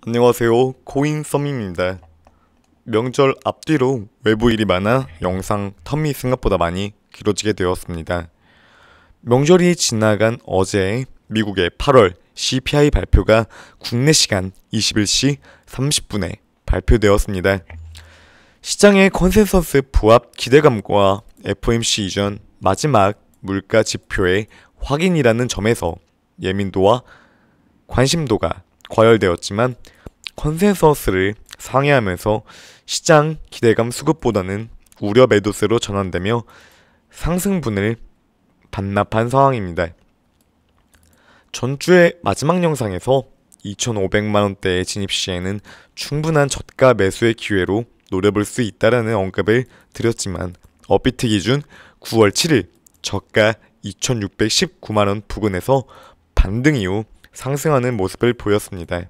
안녕하세요. 코인썸입니다. 명절 앞뒤로 외부 일이 많아 영상 텀이 생각보다 많이 길어지게 되었습니다. 명절이 지나간 어제 미국의 8월 CPI 발표가 국내 시간 21시 30분에 발표되었습니다. 시장의 컨센서스 부합 기대감과 FOMC 이전 마지막 물가 지표의 확인이라는 점에서 예민도와 관심도가 과열되었지만 컨센서스를 상회하면서 시장 기대감 수급보다는 우려 매도세로 전환되며 상승분을 반납한 상황입니다. 전주의 마지막 영상에서 2,500만원대의 진입 시에는 충분한 저가 매수의 기회로 노려볼 수 있다라는 언급을 드렸지만 업비트 기준 9월 7일 저가 2,619만원 부근에서 반등 이후 상승하는 모습을 보였습니다.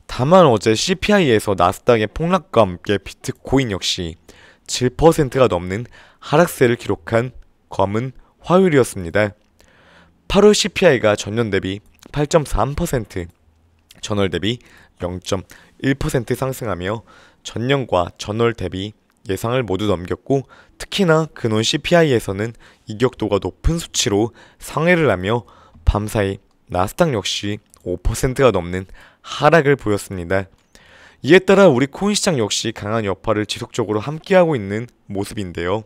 다만 어제 CPI에서 나스닥의 폭락과 함께 비트코인 역시 7%가 넘는 하락세를 기록한 검은 화요일이었습니다. 8월 CPI가 전년 대비 8.3%, 전월 대비 0.1% 상승하며 전년과 전월 대비 예상을 모두 넘겼고 특히나 근원 CPI에서는 이격도가 높은 수치로 상회를 하며 밤사이 나스닥 역시 5%가 넘는 하락을 보였습니다. 이에 따라 우리 코인 시장 역시 강한 여파를 지속적으로 함께하고 있는 모습인데요.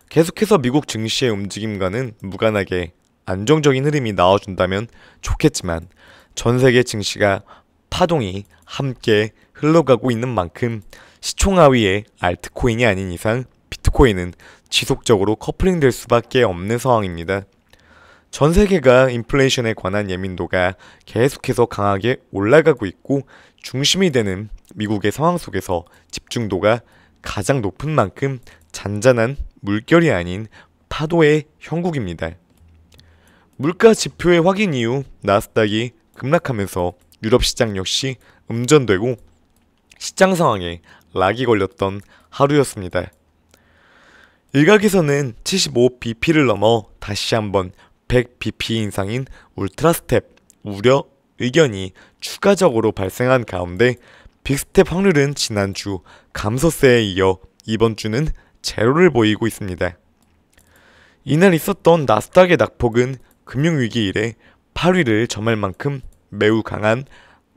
계속해서 미국 증시의 움직임과는 무관하게 안정적인 흐름이 나와준다면 좋겠지만 전세계 증시가 파동이 함께 흘러가고 있는 만큼 시총하위의 알트코인이 아닌 이상 비트코인은 지속적으로 커플링 될 수밖에 없는 상황입니다. 전 세계가 인플레이션에 관한 예민도가 계속해서 강하게 올라가고 있고 중심이 되는 미국의 상황 속에서 집중도가 가장 높은 만큼 잔잔한 물결이 아닌 파도의 형국입니다. 물가 지표의 확인 이후 나스닥이 급락하면서 유럽 시장 역시 음전되고 시장 상황에 락이 걸렸던 하루였습니다. 일각에서는 75bp를 넘어 다시 한번 100bp 인상인 울트라 스텝 우려 의견이 추가적으로 발생한 가운데 빅스텝 확률은 지난주 감소세에 이어 이번 주는 제로를 보이고 있습니다. 이날 있었던 나스닥의 낙폭은 금융위기 이래 8위를 점할 만큼 매우 강한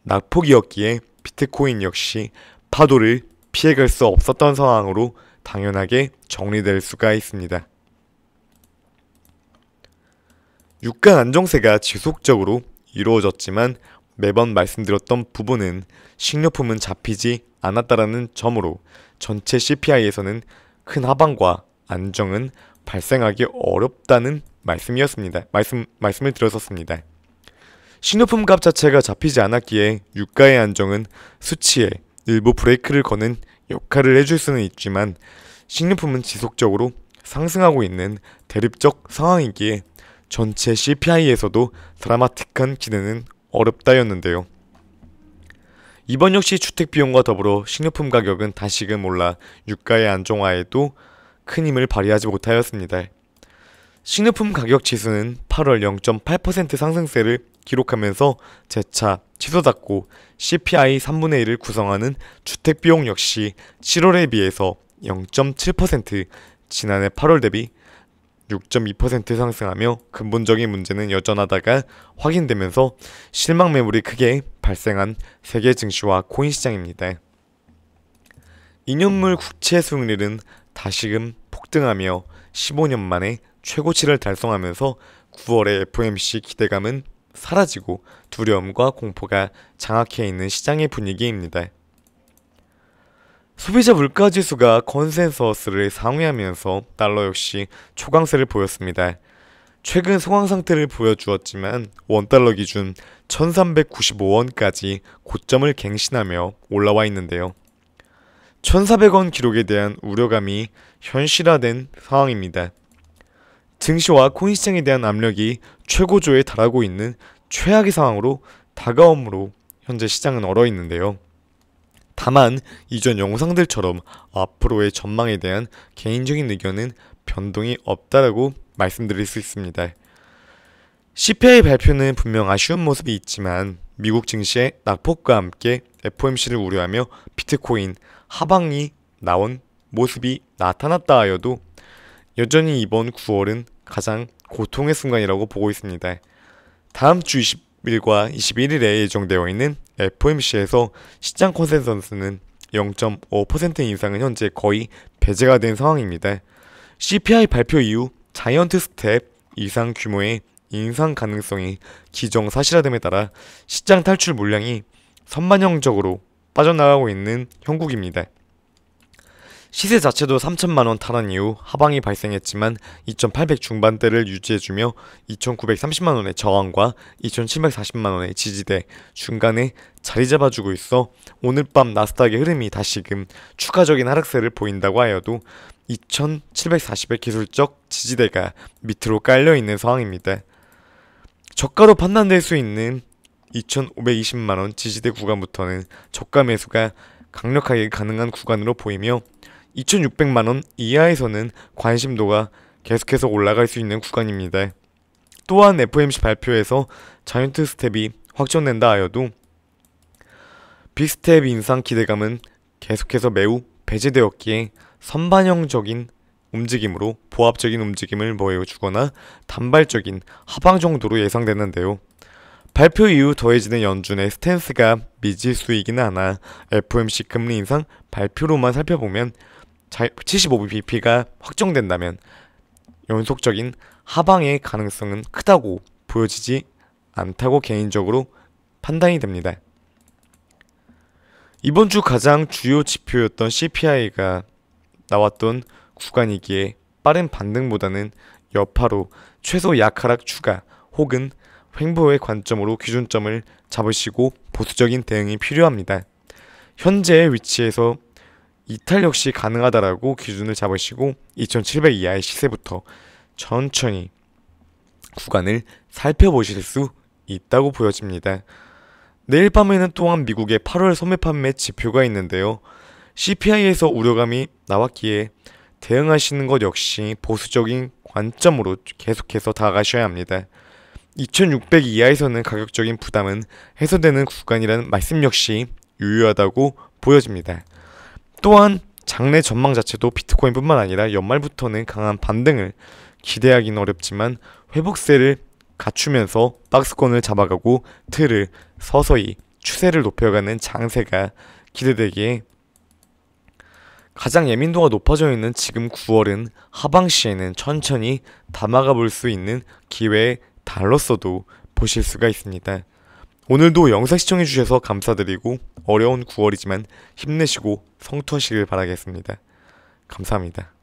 낙폭이었기에 비트코인 역시 파도를 피해갈 수 없었던 상황으로 당연하게 정리될 수가 있습니다. 유가 안정세가 지속적으로 이루어졌지만 매번 말씀드렸던 부분은 식료품은 잡히지 않았다라는 점으로 전체 CPI에서는 큰 하방과 안정은 발생하기 어렵다는 말씀을 드렸었습니다. 식료품 값 자체가 잡히지 않았기에 유가의 안정은 수치에 일부 브레이크를 거는 역할을 해줄 수는 있지만 식료품은 지속적으로 상승하고 있는 대립적 상황이기에 전체 CPI에서도 드라마틱한 기대는 어렵다였는데요. 이번 역시 주택비용과 더불어 식료품 가격은 다시금 올라 유가의 안정화에도 큰 힘을 발휘하지 못하였습니다. 식료품 가격 지수는 8월 0.8% 상승세를 기록하면서 재차 치솟았고 CPI 3분의 1을 구성하는 주택비용 역시 7월에 비해서 0.7%, 지난해 8월 대비 6.2% 상승하며 근본적인 문제는 여전하다가 확인되면서 실망 매물이 크게 발생한 세계 증시와 코인 시장입니다. 2년물 국채 수익률은 다시금 폭등하며 15년 만에 최고치를 달성하면서 9월의 FOMC 기대감은 사라지고 두려움과 공포가 장악해 있는 시장의 분위기입니다. 소비자 물가지수가 컨센서스를 상회하면서 달러 역시 초강세를 보였습니다. 최근 소강 상태를 보여주었지만 원달러 기준 1395원까지 고점을 갱신하며 올라와 있는데요. 1400원 기록에 대한 우려감이 현실화된 상황입니다. 증시와 코인 시장에 대한 압력이 최고조에 달하고 있는 최악의 상황으로 다가옴으로 현재 시장은 얼어있는데요. 다만 이전 영상들처럼 앞으로의 전망에 대한 개인적인 의견은 변동이 없다라고 말씀드릴 수 있습니다. CPI 발표는 분명 아쉬운 모습이 있지만 미국 증시의 낙폭과 함께 FOMC를 우려하며 비트코인 하방이 나온 모습이 나타났다 하여도 여전히 이번 9월은 가장 고통의 순간이라고 보고 있습니다. 다음 주 20일과 21일에 예정되어 있는 FOMC에서 시장 컨센서스는 0.5% 인상은 현재 거의 배제가 된 상황입니다. CPI 발표 이후 자이언트 스텝 이상 규모의 인상 가능성이 기정사실화됨에 따라 시장 탈출 물량이 선반영적으로 빠져나가고 있는 형국입니다. 시세 자체도 3천만원 탈환 이후 하방이 발생했지만 2,800 중반대를 유지해주며 2,930만원의 저항과 2,740만원의 지지대 중간에 자리 잡아주고 있어 오늘 밤 나스닥의 흐름이 다시금 추가적인 하락세를 보인다고 하여도 2,740의 기술적 지지대가 밑으로 깔려있는 상황입니다. 저가로 판단될 수 있는 2,520만원 지지대 구간부터는 저가 매수가 강력하게 가능한 구간으로 보이며 2,600만원 이하에서는 관심도가 계속해서 올라갈 수 있는 구간입니다. 또한 FOMC 발표에서 자이언트 스텝이 확정된다 하여도 빅스텝 인상 기대감은 계속해서 매우 배제되었기에 선반영적인 움직임으로 보합적인 움직임을 보여주거나 단발적인 하방 정도로 예상되는데요. 발표 이후 더해지는 연준의 스탠스가 미지수이기는 하나 FOMC 금리 인상 발표로만 살펴보면 75bp가 확정된다면 연속적인 하방의 가능성은 크다고 보여지지 않다고 개인적으로 판단이 됩니다. 이번 주 가장 주요 지표였던 CPI가 나왔던 구간이기에 빠른 반등보다는 여파로 최소 약하락 추가 혹은 횡보의 관점으로 기준점을 잡으시고 보수적인 대응이 필요합니다. 현재의 위치에서 이탈 역시 가능하다라고 기준을 잡으시고 2,700 이하의 시세부터 천천히 구간을 살펴보실 수 있다고 보여집니다. 내일 밤에는 또한 미국의 8월 소매 판매 지표가 있는데요. CPI에서 우려감이 나왔기에 대응하시는 것 역시 보수적인 관점으로 계속해서 다가가셔야 합니다. 2,600 이하에서는 가격적인 부담은 해소되는 구간이라는 말씀 역시 유효하다고 보여집니다. 또한 장래 전망 자체도 비트코인뿐만 아니라 연말부터는 강한 반등을 기대하기는 어렵지만 회복세를 갖추면서 박스권을 잡아가고 틀을 서서히 추세를 높여가는 장세가 기대되기에 가장 예민도가 높아져 있는 지금 9월은 하방 시에는 천천히 담아가 볼 수 있는 기회에 달로서도 보실 수가 있습니다. 오늘도 영상 시청해주셔서 감사드리고 어려운 9월이지만 힘내시고 성투하시길 바라겠습니다. 감사합니다.